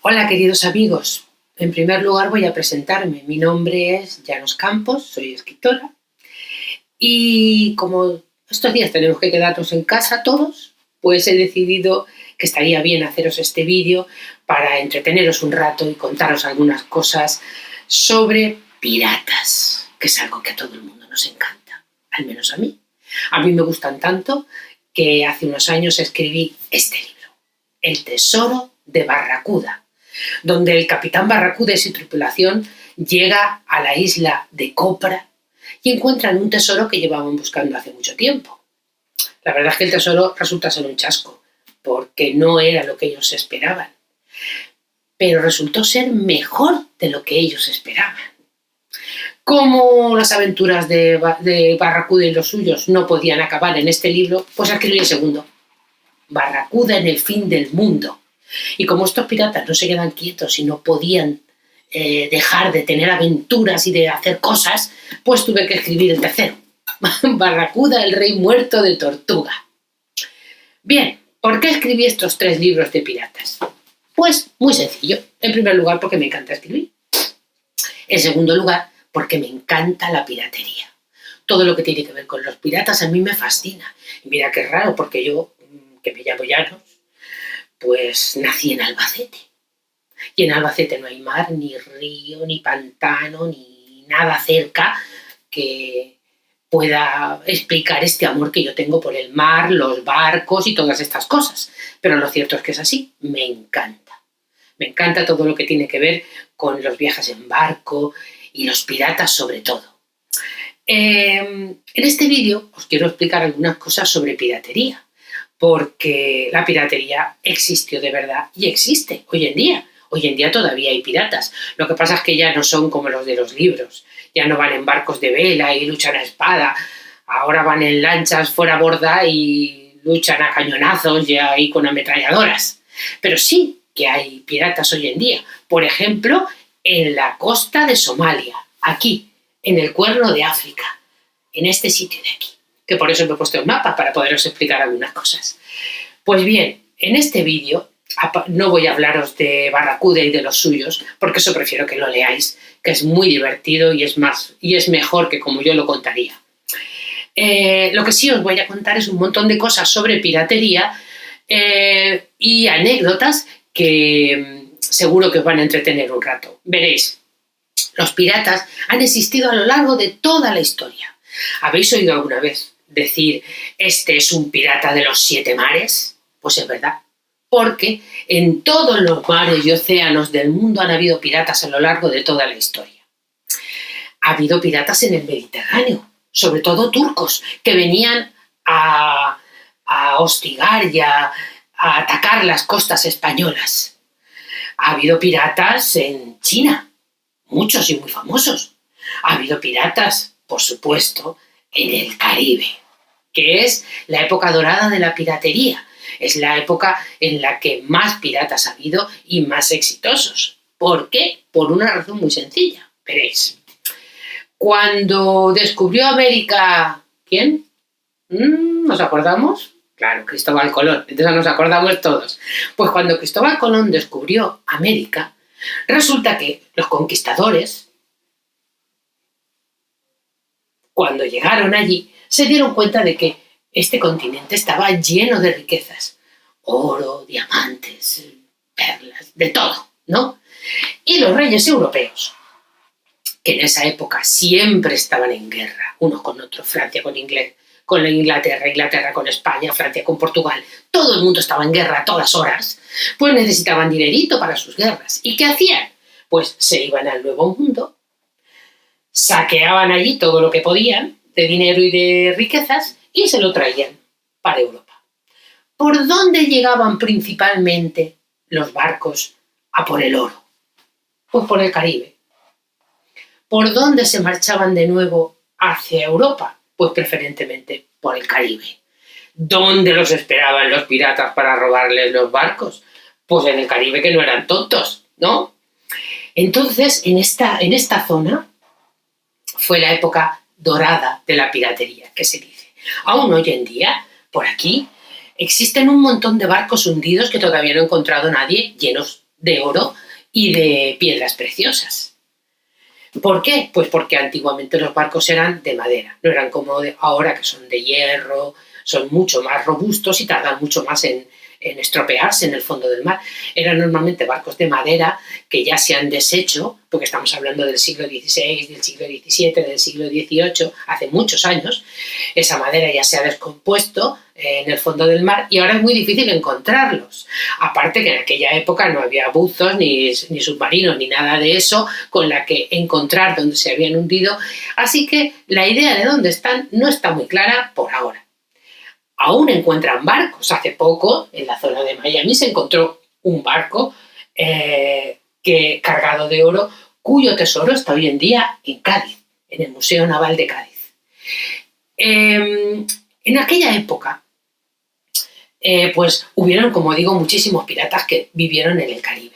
Hola, queridos amigos. En primer lugar voy a presentarme. Mi nombre es Llanos Campos, soy escritora y como estos días tenemos que quedarnos en casa todos, pues he decidido que estaría bien haceros este vídeo para entreteneros un rato y contaros algunas cosas sobre piratas, que es algo que a todo el mundo nos encanta, al menos a mí. A mí me gustan tanto que hace unos años escribí este libro, El tesoro de Barracuda, donde el capitán Barracuda y su tripulación llega a la isla de Copra y encuentran un tesoro que llevaban buscando hace mucho tiempo. La verdad es que el tesoro resulta ser un chasco, porque no era lo que ellos esperaban, pero resultó ser mejor de lo que ellos esperaban. Como las aventuras de Barracuda y los suyos no podían acabar en este libro, pues escribí el segundo, Barracuda en el fin del mundo. Y como estos piratas no se quedan quietos y no podían dejar de tener aventuras y de hacer cosas, pues tuve que escribir el tercero, Barracuda, el rey muerto de Tortuga. Bien, ¿por qué escribí estos 3 libros de piratas? Pues muy sencillo. En primer lugar, porque me encanta escribir. En segundo lugar, porque me encanta la piratería. Todo lo que tiene que ver con los piratas a mí me fascina. Y mira qué raro, porque yo, que me llamo Llanos, pues nací en Albacete. Y en Albacete no hay mar, ni río, ni pantano, ni nada cerca que pueda explicar este amor que yo tengo por el mar, los barcos y todas estas cosas. Pero lo cierto es que es así, me encanta. Me encanta todo lo que tiene que ver con los viajes en barco y los piratas sobre todo. En este vídeo os quiero explicar algunas cosas sobre piratería, porque la piratería existió de verdad y existe hoy en día. Hoy en día todavía hay piratas. Lo que pasa es que ya no son como los de los libros. Ya no van en barcos de vela y luchan a espada. Ahora van en lanchas fuera borda y luchan a cañonazos y ahí con ametralladoras. Pero sí que hay piratas hoy en día. Por ejemplo, en la costa de Somalia, aquí, en el Cuerno de África, en este sitio de aquí, que por eso me he puesto el mapa para poderos explicar algunas cosas. Pues bien, en este vídeo no voy a hablaros de Barracuda y de los suyos, porque eso prefiero que lo leáis, que es muy divertido y es mejor que como yo lo contaría. Lo que sí os voy a contar es un montón de cosas sobre piratería y anécdotas que seguro que os van a entretener un rato. Veréis, los piratas han existido a lo largo de toda la historia. ¿Habéis oído alguna vez decir, este es un pirata de los 7 mares? Pues es verdad, porque en todos los mares y océanos del mundo han habido piratas a lo largo de toda la historia. Ha habido piratas en el Mediterráneo, sobre todo turcos, que venían a hostigar y a atacar las costas españolas. Ha habido piratas en China, muchos y muy famosos. Ha habido piratas, por supuesto, en el Caribe, que es la época dorada de la piratería. Es la época en la que más piratas ha habido y más exitosos. ¿Por qué? Por una razón muy sencilla. Veréis. Cuando descubrió América, ¿quién? ¿Nos acordamos? Claro, Cristóbal Colón. Entonces nos acordamos todos. Pues cuando Cristóbal Colón descubrió América, resulta que los conquistadores, cuando llegaron allí, se dieron cuenta de que este continente estaba lleno de riquezas. Oro, diamantes, perlas, de todo, ¿no? Y los reyes europeos, que en esa época siempre estaban en guerra, unos con otros, Francia con Inglaterra, Inglaterra con España, Francia con Portugal, todo el mundo estaba en guerra a todas horas, pues necesitaban dinerito para sus guerras. ¿Y qué hacían? Pues se iban al Nuevo Mundo, saqueaban allí todo lo que podían de dinero y de riquezas y se lo traían para Europa. ¿Por dónde llegaban principalmente los barcos a por el oro? Pues por el Caribe. ¿Por dónde se marchaban de nuevo hacia Europa? Pues preferentemente por el Caribe. ¿Dónde los esperaban los piratas para robarles los barcos? Pues en el Caribe, que no eran tontos, ¿no? Entonces, en esta zona fue la época dorada de la piratería, que se dice. Aún hoy en día, por aquí, existen un montón de barcos hundidos que todavía no ha encontrado nadie, llenos de oro y de piedras preciosas. ¿Por qué? Pues porque antiguamente los barcos eran de madera, no eran como ahora que son de hierro, son mucho más robustos y tardan mucho más en estropearse en el fondo del mar. Eran normalmente barcos de madera que ya se han deshecho, porque estamos hablando del siglo XVI, del siglo XVII, del siglo XVIII, hace muchos años. Esa madera ya se ha descompuesto en el fondo del mar y ahora es muy difícil encontrarlos. Aparte que en aquella época no había buzos, ni submarinos, ni nada de eso con la que encontrar dónde se habían hundido. Así que la idea de dónde están no está muy clara por ahora. Aún encuentran barcos. Hace poco, en la zona de Miami, se encontró un barco cargado de oro, cuyo tesoro está hoy en día en Cádiz, en el Museo Naval de Cádiz. En aquella época, pues hubieron, como digo, muchísimos piratas que vivieron en el Caribe.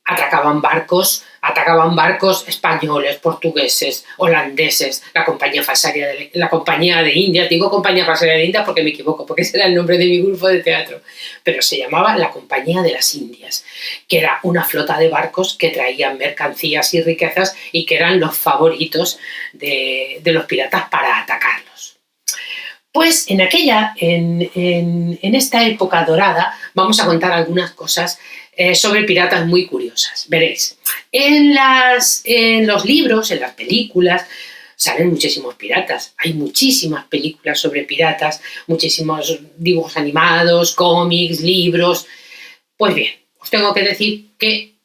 Atacaban barcos españoles, portugueses, holandeses, la compañía de Indias. Digo compañía falsaria de Indias porque me equivoco, porque ese era el nombre de mi grupo de teatro, pero se llamaba la Compañía de las Indias, que era una flota de barcos que traían mercancías y riquezas y que eran los favoritos de los piratas para atacarlos. Pues en esta época dorada vamos a contar algunas cosas sobre piratas muy curiosas. Veréis, en los libros, en las películas, salen muchísimos piratas. Hay muchísimas películas sobre piratas, muchísimos dibujos animados, cómics, libros. Pues bien, os tengo que decir que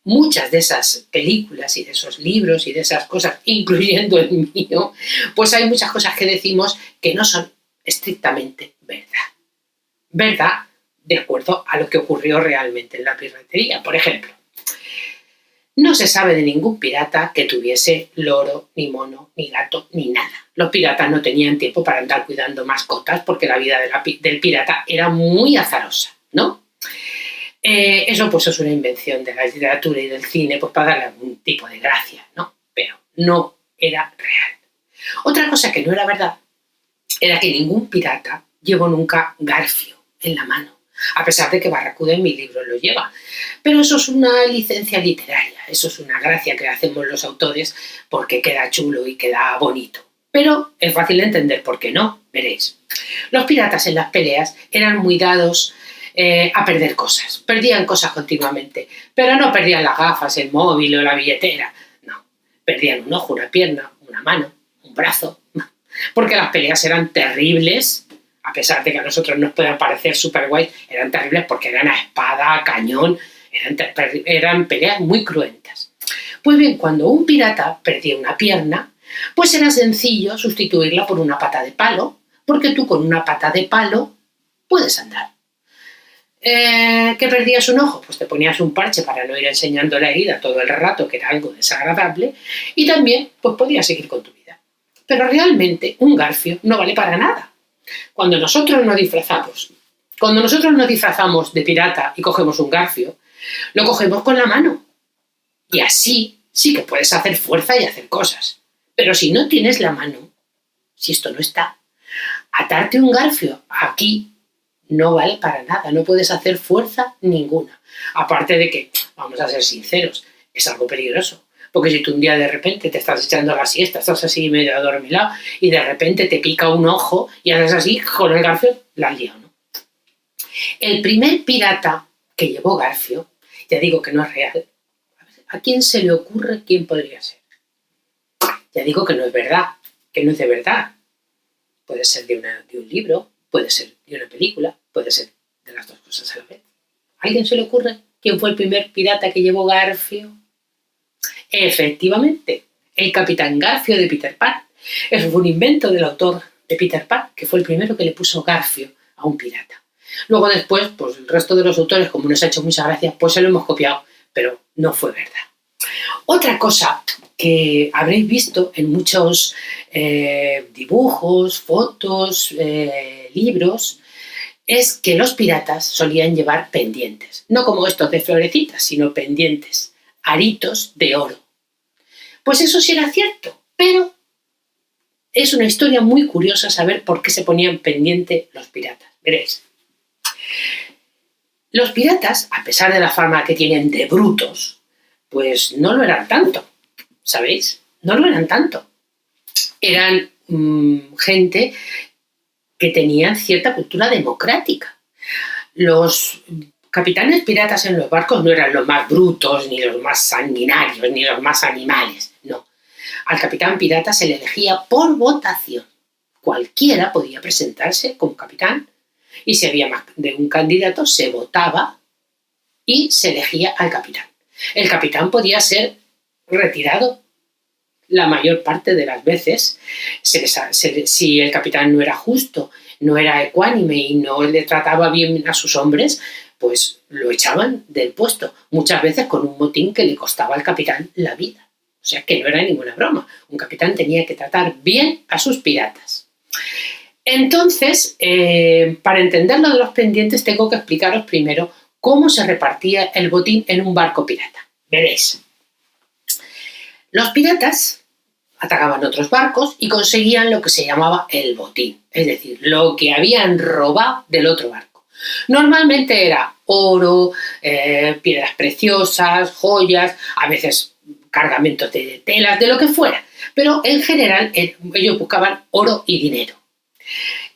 muchas de esas películas y de esos libros y de esas cosas, incluyendo el mío, pues hay muchas cosas que decimos que no son estrictamente verdad. Verdad de acuerdo a lo que ocurrió realmente en la piratería. Por ejemplo, no se sabe de ningún pirata que tuviese loro, ni mono, ni gato, ni nada. Los piratas no tenían tiempo para andar cuidando mascotas porque la vida del pirata era muy azarosa, ¿no? Eso pues es una invención de la literatura y del cine pues para darle algún tipo de gracia, ¿no? Pero no era real. Otra cosa que no era verdad era que ningún pirata llevó nunca garfio en la mano, a pesar de que Barracuda en mi libro lo lleva. Pero eso es una licencia literaria, eso es una gracia que hacemos los autores porque queda chulo y queda bonito. Pero es fácil de entender por qué no, veréis. Los piratas en las peleas eran muy dados a perder cosas, perdían cosas continuamente, pero no perdían las gafas, el móvil o la billetera, no, perdían un ojo, una pierna, una mano, un brazo, porque las peleas eran terribles. A pesar de que a nosotros nos puedan parecer súper guays, eran terribles porque eran a espada, a cañón, eran peleas muy cruentas. Pues bien, cuando un pirata perdía una pierna, pues era sencillo sustituirla por una pata de palo, porque tú con una pata de palo puedes andar. ¿Que perdías un ojo? Pues te ponías un parche para no ir enseñando la herida todo el rato, que era algo desagradable, y también pues podías seguir con tu vida. Pero realmente un garfio no vale para nada. Cuando nosotros nos disfrazamos de pirata y cogemos un garfio, lo cogemos con la mano. Y así sí que puedes hacer fuerza y hacer cosas. Pero si no tienes la mano, si esto no está, atarte un garfio aquí no vale para nada, no puedes hacer fuerza ninguna. Aparte de que, vamos a ser sinceros, es algo peligroso. Porque si tú un día de repente te estás echando la siesta, estás así medio adormilado y de repente te pica un ojo y haces así con el garfio, la has liado, ¿no? El primer pirata que llevó garfio, ya digo que no es real. ¿A quién se le ocurre quién podría ser? Ya digo que no es verdad, que no es de verdad. Puede ser de un libro, puede ser de una película, puede ser de las dos cosas a la vez. ¿A alguien se le ocurre quién fue el primer pirata que llevó garfio? Efectivamente, el Capitán Garfio de Peter Pan. Eso fue un invento del autor de Peter Pan, que fue el primero que le puso garfio a un pirata. Luego después, pues el resto de los autores, como nos ha hecho muchas gracias, pues se lo hemos copiado, pero no fue verdad. Otra cosa que habréis visto en muchos dibujos, fotos, libros, es que los piratas solían llevar pendientes. No como estos de florecitas, sino pendientes, aritos de oro. Pues eso sí era cierto, pero es una historia muy curiosa saber por qué se ponían pendiente los piratas. Veréis. Los piratas, a pesar de la fama que tienen de brutos, pues no lo eran tanto, ¿sabéis? No lo eran tanto. Eran gente que tenían cierta cultura democrática. Los capitanes piratas en los barcos no eran los más brutos, ni los más sanguinarios, ni los más animales, no. Al capitán pirata se le elegía por votación. Cualquiera podía presentarse como capitán y si había más de un candidato se votaba y se elegía al capitán. El capitán podía ser retirado la mayor parte de las veces. Si el capitán no era justo, no era ecuánime y no le trataba bien a sus hombres, pues lo echaban del puesto, muchas veces con un motín que le costaba al capitán la vida. O sea que no era ninguna broma. Un capitán tenía que tratar bien a sus piratas. Entonces, para entender lo de los pendientes, tengo que explicaros primero cómo se repartía el botín en un barco pirata. Veréis. Los piratas atacaban otros barcos y conseguían lo que se llamaba el botín, es decir, lo que habían robado del otro barco. Normalmente era oro, piedras preciosas, joyas, a veces cargamentos de telas, de lo que fuera, pero en general ellos buscaban oro y dinero.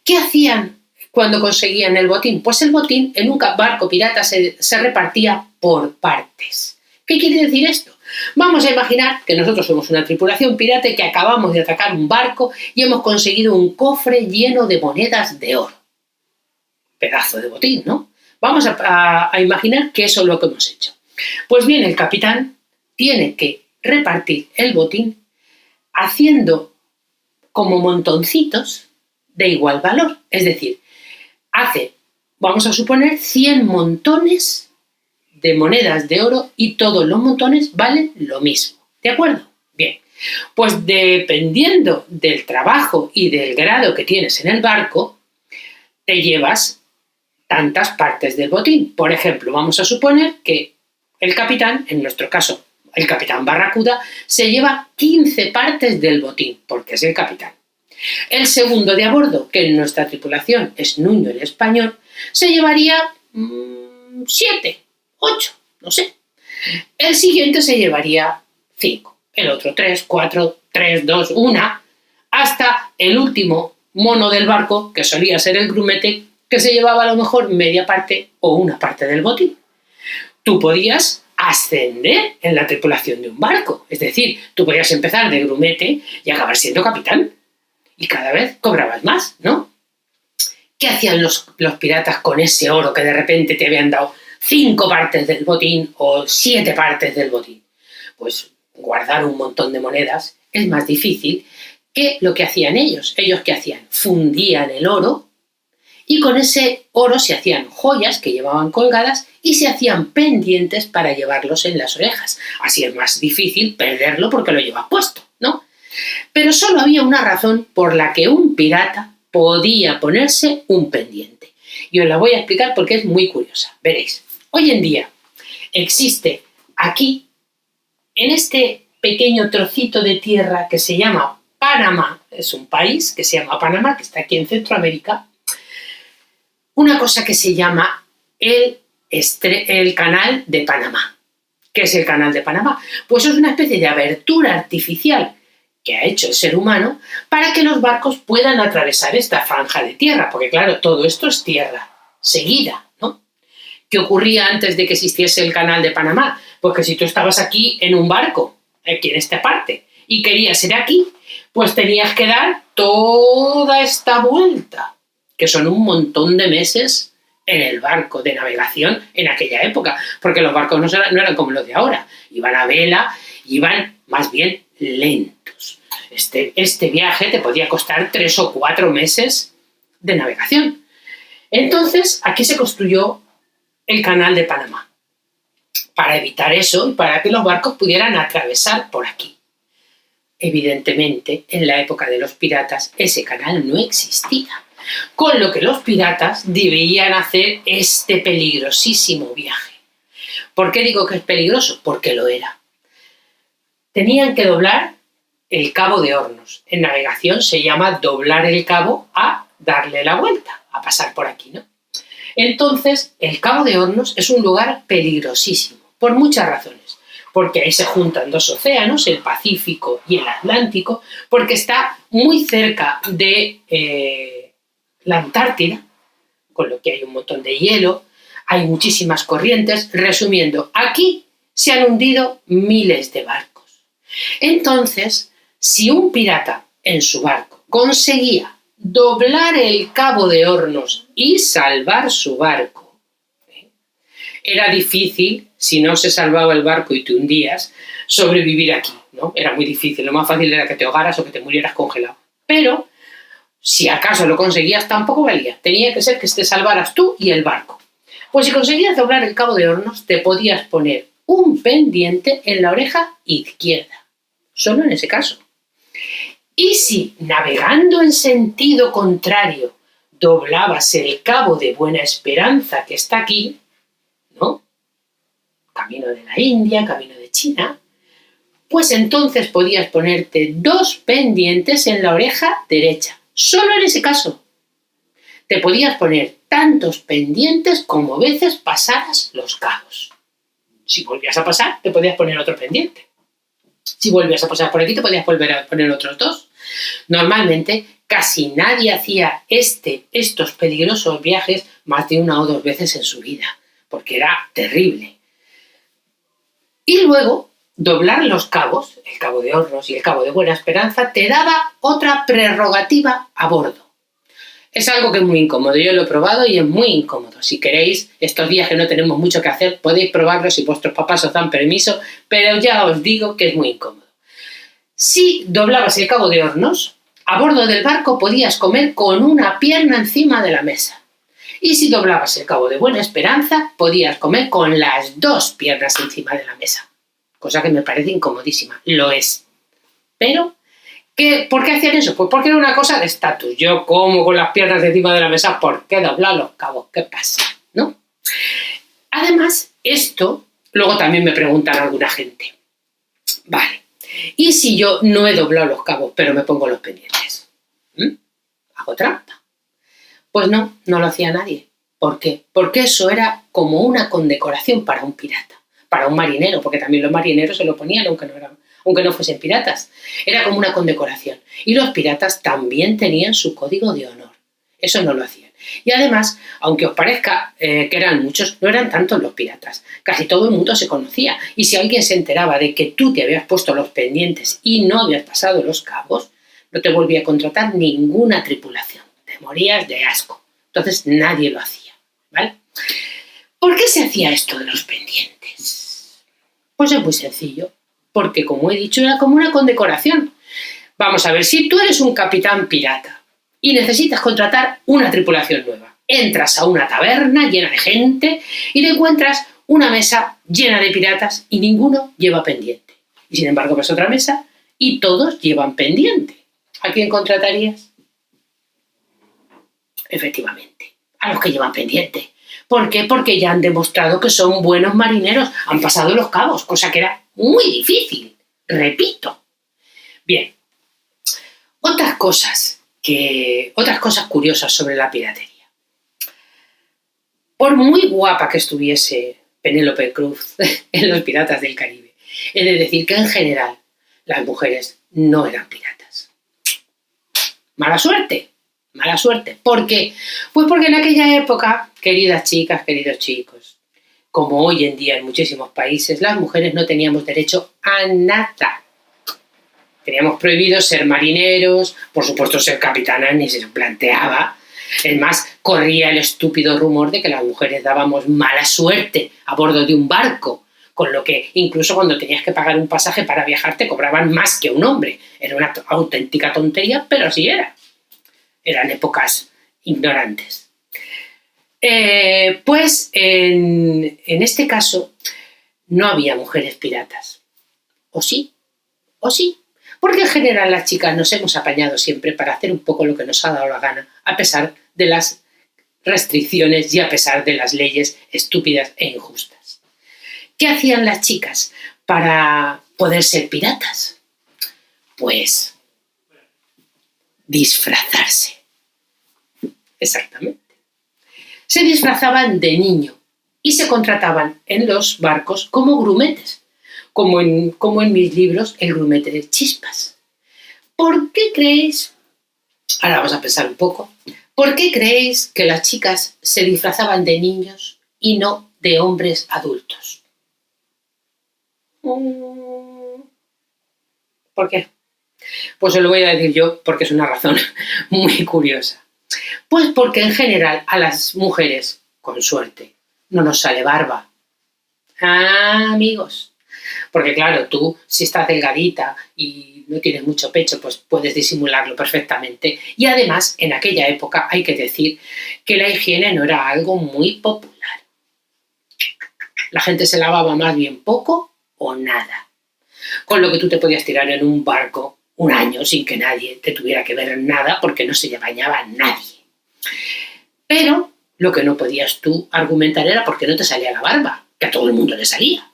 ¿Qué hacían cuando conseguían el botín? Pues el botín en un barco pirata se repartía por partes. ¿Qué quiere decir esto? Vamos a imaginar que nosotros somos una tripulación pirata y que acabamos de atacar un barco y hemos conseguido un cofre lleno de monedas de oro. Pedazo de botín, ¿no? Vamos a imaginar que eso es lo que hemos hecho. Pues bien, el capitán tiene que repartir el botín haciendo como montoncitos de igual valor. Es decir, hace, vamos a suponer, 100 montones de monedas de oro y todos los montones valen lo mismo. ¿De acuerdo? Bien. Pues dependiendo del trabajo y del grado que tienes en el barco, te llevas tantas partes del botín. Por ejemplo, vamos a suponer que el capitán, en nuestro caso, el capitán Barracuda, se lleva 15 partes del botín, porque es el capitán. El segundo de a bordo, que en nuestra tripulación es Nuño el Español, se llevaría 7, 8, no sé. El siguiente se llevaría 5, el otro 3, 4, 3, 2, 1, hasta el último mono del barco, que solía ser el grumete, que se llevaba a lo mejor media parte o una parte del botín. Tú podías ascender en la tripulación de un barco, es decir, tú podías empezar de grumete y acabar siendo capitán. Y cada vez cobrabas más, ¿no? ¿Qué hacían los piratas con ese oro que de repente te habían dado 5 partes del botín o 7 partes del botín? Pues guardar un montón de monedas es más difícil que lo que hacían ellos. ¿Ellos qué hacían? Fundían el oro y con ese oro se hacían joyas que llevaban colgadas y se hacían pendientes para llevarlos en las orejas. Así es más difícil perderlo porque lo llevas puesto, ¿no? Pero solo había una razón por la que un pirata podía ponerse un pendiente. Y os la voy a explicar porque es muy curiosa. Veréis, hoy en día existe aquí, en este pequeño trocito de tierra que se llama Panamá, es un país que se llama Panamá, que está aquí en Centroamérica, una cosa que se llama el Canal de Panamá. ¿Qué es el Canal de Panamá? Pues es una especie de abertura artificial que ha hecho el ser humano para que los barcos puedan atravesar esta franja de tierra, porque claro, todo esto es tierra seguida, ¿no? ¿Qué ocurría antes de que existiese el Canal de Panamá? Pues que si tú estabas aquí en un barco, aquí en esta parte, y querías ir aquí, pues tenías que dar toda esta vuelta, que son un montón de meses en el barco de navegación en aquella época, porque los barcos no eran como los de ahora, iban a vela, iban más bien lentos. Este viaje te podía costar 3 o 4 meses de navegación. Entonces, aquí se construyó el Canal de Panamá, para evitar eso y para que los barcos pudieran atravesar por aquí. Evidentemente, en la época de los piratas, ese canal no existía, con lo que los piratas debían hacer este peligrosísimo viaje. ¿Por qué digo que es peligroso? Porque lo era. Tenían que doblar el Cabo de Hornos. En navegación se llama doblar el cabo a darle la vuelta, a pasar por aquí, ¿no? Entonces, el Cabo de Hornos es un lugar peligrosísimo, por muchas razones. Porque ahí se juntan dos océanos, el Pacífico y el Atlántico, porque está muy cerca de la Antártida, con lo que hay un montón de hielo, hay muchísimas corrientes. Resumiendo, aquí se han hundido miles de barcos. Entonces, si un pirata en su barco conseguía doblar el Cabo de Hornos y salvar su barco, era difícil, si no se salvaba el barco y te hundías, sobrevivir aquí, ¿no? Era muy difícil, lo más fácil era que te ahogaras o que te murieras congelado. Pero, si acaso lo conseguías, tampoco valía. Tenía que ser que te salvaras tú y el barco. Pues si conseguías doblar el Cabo de Hornos, te podías poner un pendiente en la oreja izquierda. Solo en ese caso. Y si, navegando en sentido contrario, doblabas el Cabo de Buena Esperanza que está aquí, ¿no? Camino de la India, camino de China, pues entonces podías ponerte 2 pendientes en la oreja derecha. Solo en ese caso. Te podías poner tantos pendientes como veces pasaras los cabos. Si volvías a pasar, te podías poner otro pendiente. Si volvías a pasar por aquí, te podías volver a poner otros 2. Normalmente, casi nadie hacía estos peligrosos viajes más de 1 o 2 veces en su vida, porque era terrible. Y luego, doblar los cabos, el Cabo de Hornos y el Cabo de Buena Esperanza, te daba otra prerrogativa a bordo. Es algo que es muy incómodo, yo lo he probado y es muy incómodo. Si queréis, estos días que no tenemos mucho que hacer, podéis probarlo si vuestros papás os dan permiso, pero ya os digo que es muy incómodo. Si doblabas el Cabo de Hornos, a bordo del barco podías comer con una pierna encima de la mesa. Y si doblabas el Cabo de Buena Esperanza, podías comer con las 2 piernas encima de la mesa. Cosa que me parece incomodísima. Lo es. Pero, ¿por qué hacían eso? Pues porque era una cosa de estatus. Yo como con las piernas encima de la mesa, ¿por qué doblar los cabos? ¿Qué pasa? ¿No? Además, esto, luego también me preguntan alguna gente. Vale, ¿y si yo no he doblado los cabos, pero me pongo los pendientes? ¿Hago trampa? Pues no, no lo hacía nadie. ¿Por qué? Porque eso era como una condecoración para un pirata, para un marinero, porque también los marineros se lo ponían aunque no fuesen piratas. Era como una condecoración. Y los piratas también tenían su código de honor. Eso no lo hacían. Y además, aunque os parezca que eran muchos, no eran tantos los piratas. Casi todo el mundo se conocía. Y si alguien se enteraba de que tú te habías puesto los pendientes y no habías pasado los cabos, no te volvía a contratar ninguna tripulación. Te morías de asco. Entonces nadie lo hacía, ¿vale? ¿Por qué se hacía esto de los pendientes? Pues es muy sencillo. Porque, como he dicho, era como una condecoración. Vamos a ver, si tú eres un capitán pirata y necesitas contratar una tripulación nueva, entras a una taberna llena de gente y te encuentras una mesa llena de piratas y ninguno lleva pendiente. Y sin embargo ves otra mesa y todos llevan pendiente. ¿A quién contratarías? Efectivamente, a los que llevan pendiente. ¿Por qué? Porque ya han demostrado que son buenos marineros, han pasado los cabos, cosa que era muy difícil, repito. Bien, otras cosas curiosas sobre la piratería. Por muy guapa que estuviese Penélope Cruz en Los Piratas del Caribe, he de decir que en general las mujeres no eran piratas. Mala suerte. Mala suerte. ¿Por qué? Pues porque en aquella época, queridas chicas, queridos chicos, como hoy en día en muchísimos países, las mujeres no teníamos derecho a nada. Teníamos prohibido ser marineros, por supuesto ser capitanas ni se planteaba. Es más, corría el estúpido rumor de que las mujeres dábamos mala suerte a bordo de un barco, con lo que incluso cuando tenías que pagar un pasaje para viajar te cobraban más que un hombre. Era una auténtica tontería, pero así era. Eran épocas ignorantes. Pues en este caso no había mujeres piratas. ¿O sí? ¿O sí? Porque en general las chicas nos hemos apañado siempre para hacer un poco lo que nos ha dado la gana, a pesar de las restricciones y a pesar de las leyes estúpidas e injustas. ¿Qué hacían las chicas para poder ser piratas? Pues disfrazarse. Exactamente. se disfrazaban de niño y se contrataban en los barcos como grumetes, como en mis libros El grumete de Chispas. ¿Por qué creéis? Ahora vamos a pensar un poco. ¿Por qué creéis que las chicas se disfrazaban de niños y no de hombres adultos? ¿Por qué? Pues os lo voy a decir yo porque es una razón muy curiosa. Pues porque en general a las mujeres, con suerte, no nos sale barba. Ah, amigos. Porque claro, tú si estás delgadita y no tienes mucho pecho, pues puedes disimularlo perfectamente. Y además, en aquella época hay que decir que la higiene no era algo muy popular. La gente se lavaba más bien poco o nada. Con lo que tú te podías tirar en un barco un año sin que nadie te tuviera que ver en nada porque no se bañaba nadie. Pero lo que no podías tú argumentar era porque no te salía la barba, que a todo el mundo le salía.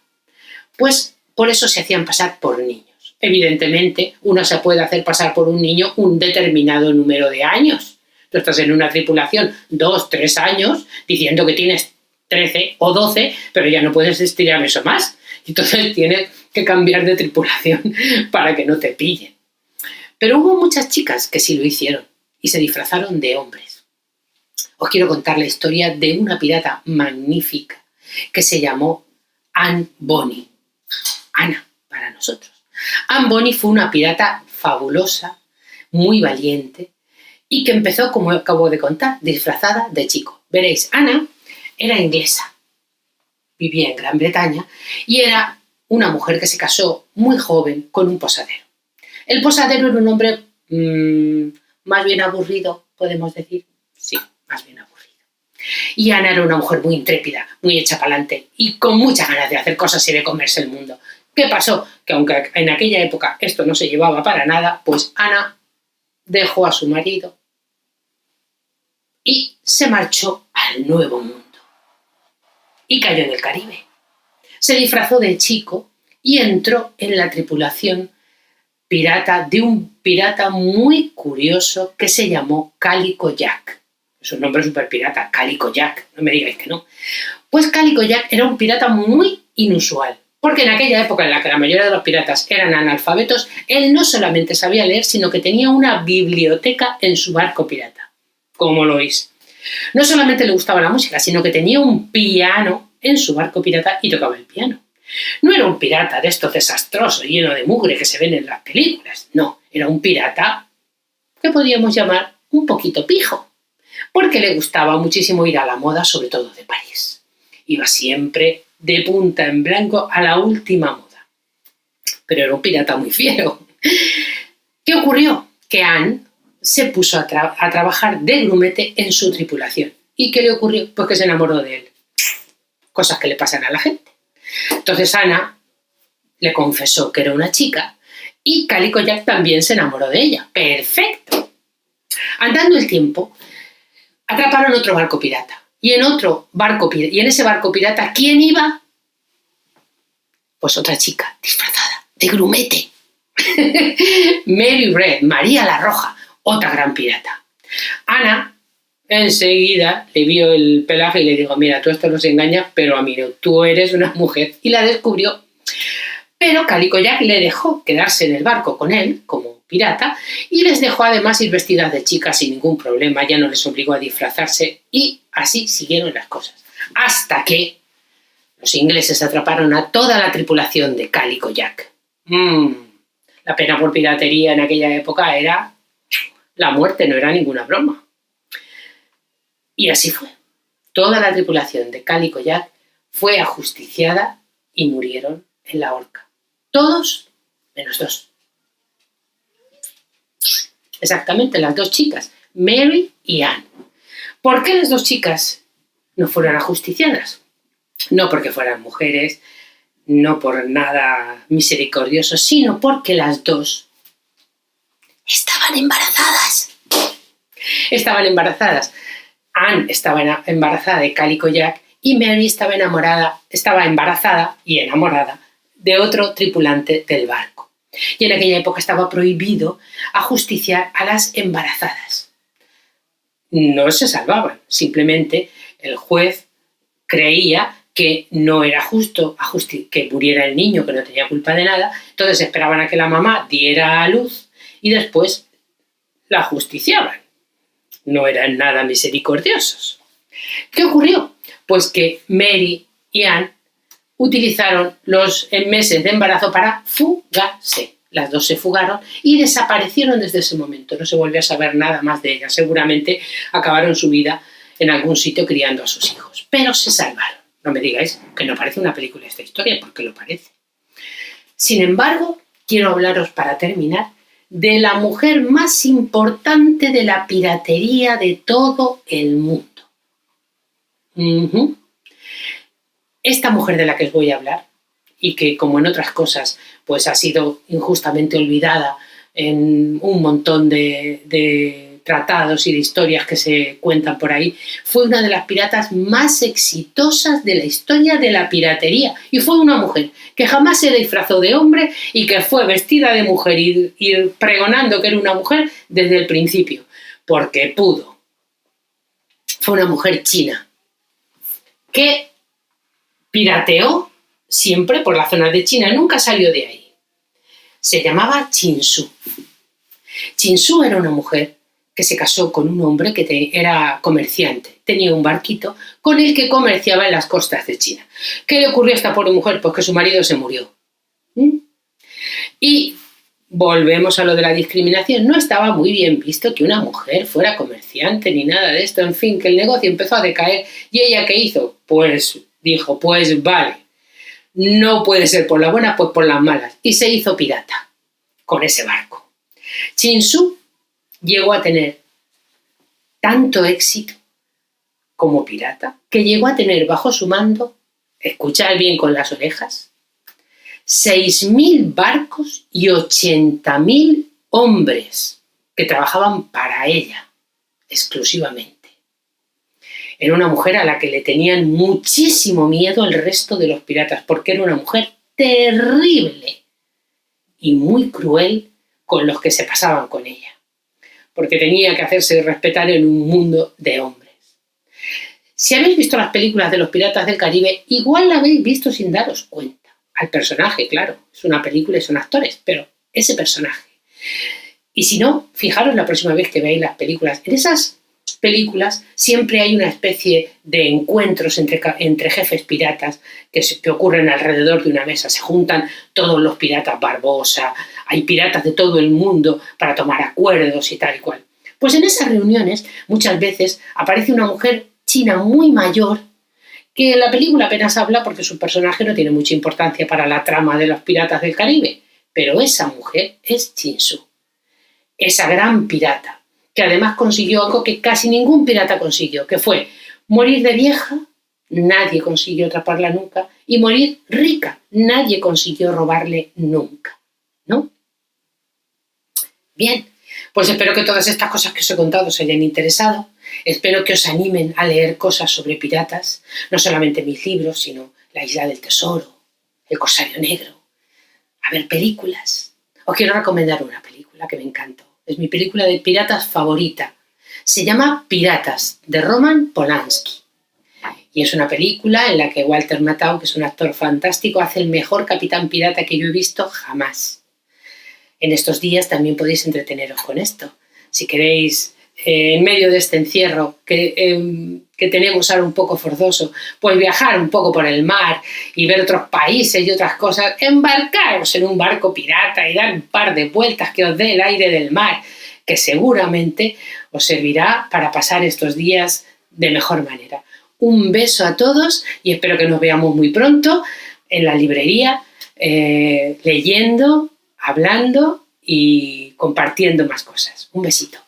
Pues por eso se hacían pasar por niños. Evidentemente, uno se puede hacer pasar por un niño un determinado número de años. Tú estás en una tripulación 2, 3 años diciendo que tienes 13 o 12, pero ya no puedes estirar eso más. Entonces tienes que cambiar de tripulación para que no te pillen. Pero hubo muchas chicas que sí lo hicieron y se disfrazaron de hombres. Os quiero contar la historia de una pirata magnífica que se llamó Anne Bonny. Ana, para nosotros. Anne Bonny fue una pirata fabulosa, muy valiente y que empezó, como acabo de contar, disfrazada de chico. Veréis, Ana era inglesa, vivía en Gran Bretaña y era una mujer que se casó muy joven con un posadero. El posadero era un hombre más bien aburrido, podemos decir. Sí, más bien aburrido. Y Ana era una mujer muy intrépida, muy hecha para adelante y con muchas ganas de hacer cosas y de comerse el mundo. ¿Qué pasó? Que aunque en aquella época esto no se llevaba para nada, pues Ana dejó a su marido y se marchó al Nuevo Mundo. Y cayó en el Caribe. Se disfrazó de chico y entró en la tripulación pirata de un pirata muy curioso que se llamó Calico Jack. Es un nombre súper pirata, Calico Jack, no me digáis que no. Pues Calico Jack era un pirata muy inusual, porque en aquella época en la que la mayoría de los piratas eran analfabetos, él no solamente sabía leer, sino que tenía una biblioteca en su barco pirata. ¿Cómo lo oís? No solamente le gustaba la música, sino que tenía un piano en su barco pirata y tocaba el piano. No era un pirata de estos desastrosos, lleno de mugre que se ven en las películas. No, era un pirata que podríamos llamar un poquito pijo, porque le gustaba muchísimo ir a la moda, sobre todo de París. Iba siempre de punta en blanco a la última moda. Pero era un pirata muy fiero. ¿Qué ocurrió? Que Anne se puso a trabajar de grumete en su tripulación. ¿Y qué le ocurrió? Pues que se enamoró de él. Cosas que le pasan a la gente. Entonces Ana le confesó que era una chica y Calico Jack también se enamoró de ella. ¡Perfecto! Andando el tiempo, atraparon otro barco pirata. Y en ese barco pirata, ¿quién iba? Pues otra chica disfrazada de grumete. Mary Red, María la Roja, otra gran pirata. Ana enseguida le vio el pelaje y le dijo: mira, tú esto nos engañas, pero a mí no, tú eres una mujer. Y la descubrió. Pero Calico Jack le dejó quedarse en el barco con él, como pirata, y les dejó además ir vestidas de chicas sin ningún problema, ya no les obligó a disfrazarse, y así siguieron las cosas. Hasta que los ingleses atraparon a toda la tripulación de Calico Jack. La pena por piratería en aquella época era la muerte, no era ninguna broma. Y así fue. Toda la tripulación de Calico Jack fue ajusticiada y murieron en la horca. Todos menos 2. Exactamente, las 2 chicas, Mary y Anne. ¿Por qué las 2 chicas no fueron ajusticiadas? No porque fueran mujeres, no por nada misericordioso, sino porque las 2 estaban embarazadas. Estaban embarazadas. Anne estaba embarazada de Calico Jack y Mary estaba embarazada y enamorada de otro tripulante del barco. Y en aquella época estaba prohibido ajusticiar a las embarazadas. No se salvaban, simplemente el juez creía que no era justo que muriera el niño, que no tenía culpa de nada, entonces esperaban a que la mamá diera a luz y después la ajusticiaban. No eran nada misericordiosos. ¿Qué ocurrió? Pues que Mary y Anne utilizaron los meses de embarazo para fugarse. Las dos se fugaron y desaparecieron desde ese momento. No se volvió a saber nada más de ellas. Seguramente acabaron su vida en algún sitio criando a sus hijos. Pero se salvaron. No me digáis que no parece una película esta historia, porque lo parece. Sin embargo, quiero hablaros para terminar de la mujer más importante de la piratería de todo el mundo. Esta mujer de la que os voy a hablar, y que como en otras cosas pues ha sido injustamente olvidada en un montón de tratados y de historias que se cuentan por ahí, fue una de las piratas más exitosas de la historia de la piratería, y fue una mujer que jamás se disfrazó de hombre y que fue vestida de mujer y pregonando que era una mujer desde el principio, porque pudo. Fue una mujer china que pirateó siempre por la zona de China, nunca salió de ahí. Se llamaba Chin Su. Chin Su era una mujer que se casó con un hombre que era comerciante, tenía un barquito con el que comerciaba en las costas de China. ¿Qué le ocurrió a esta pobre mujer? Pues que su marido se murió. Y volvemos a lo de la discriminación. No estaba muy bien visto que una mujer fuera comerciante ni nada de esto. En fin, que el negocio empezó a decaer. ¿Y ella qué hizo? Pues dijo, pues vale, no puede ser por las buenas, pues por las malas. Y se hizo pirata con ese barco. Chin Su llegó a tener tanto éxito como pirata que llegó a tener bajo su mando, escuchad bien con las orejas, 6.000 barcos y 80.000 hombres que trabajaban para ella exclusivamente. Era una mujer a la que le tenían muchísimo miedo el resto de los piratas, porque era una mujer terrible y muy cruel con los que se pasaban con ella, porque tenía que hacerse respetar en un mundo de hombres. Si habéis visto las películas de los Piratas del Caribe, igual la habéis visto sin daros cuenta. Al personaje, claro, es una película y son actores, pero ese personaje. Y si no, fijaros la próxima vez que veáis las películas. En esas películas siempre hay una especie de encuentros entre jefes piratas que ocurren alrededor de una mesa. Se juntan todos los piratas Barbosa, hay piratas de todo el mundo para tomar acuerdos y tal y cual. Pues en esas reuniones muchas veces aparece una mujer china muy mayor que en la película apenas habla porque su personaje no tiene mucha importancia para la trama de los Piratas del Caribe. Pero esa mujer es Chin Su, esa gran pirata, que además consiguió algo que casi ningún pirata consiguió, que fue morir de vieja, nadie consiguió atraparla nunca, y morir rica, nadie consiguió robarle nunca, ¿no? Bien, pues espero que todas estas cosas que os he contado os hayan interesado. Espero que os animen a leer cosas sobre piratas, no solamente mis libros, sino La Isla del Tesoro, El Corsario Negro, a ver películas. Os quiero recomendar una película que me encantó. Es mi película de piratas favorita. Se llama Piratas, de Roman Polanski. Y es una película en la que Walter Matthau, que es un actor fantástico, hace el mejor capitán pirata que yo he visto jamás. En estos días también podéis entreteneros con esto. Si queréis, en medio de este encierro que tenemos ahora un poco forzoso, pues viajar un poco por el mar y ver otros países y otras cosas, embarcaros en un barco pirata y dar un par de vueltas que os dé el aire del mar, que seguramente os servirá para pasar estos días de mejor manera. Un beso a todos y espero que nos veamos muy pronto en la librería, leyendo, hablando y compartiendo más cosas. Un besito.